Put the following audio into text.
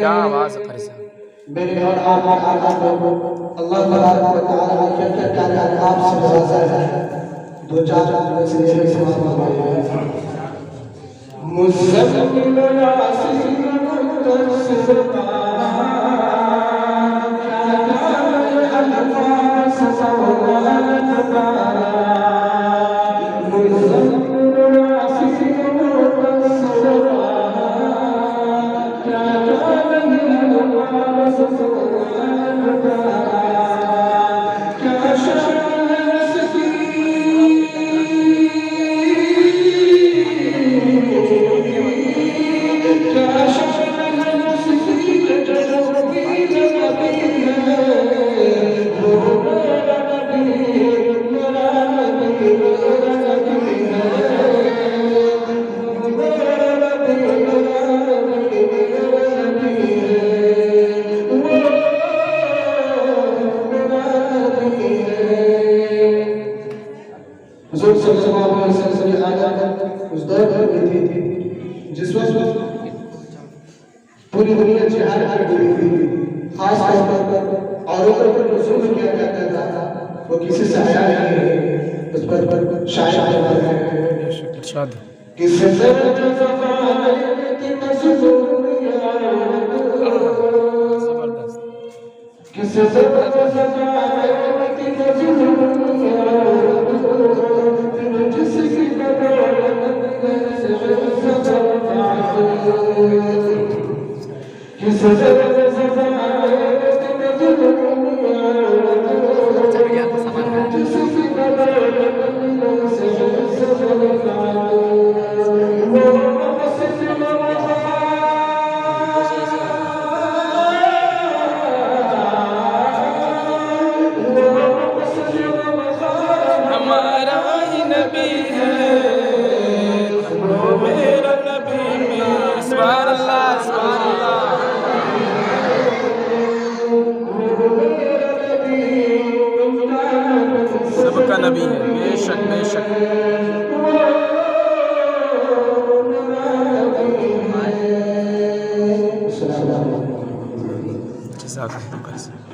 क्या आवाज है खरीसा मेरे और आप अल्लाह तआला क्या आपसे नवाजा है। दो चार से मुज़म्मिल आसिम मुतसिफ़ा उस दौर में थी जिस वक्त पूरी दुनिया जिहाद कर रही थी, खास तौर पर औरतों पर जुल्म किया जाता था, वो किसी से आया नहीं। उस पर शायर इरशाद किसी से की मजबूरियां जबरदस्त किसी से की मजबूरियां जिसकी सबका नबी है, बेशक बेशक। जज़ाकल्लाह खैर।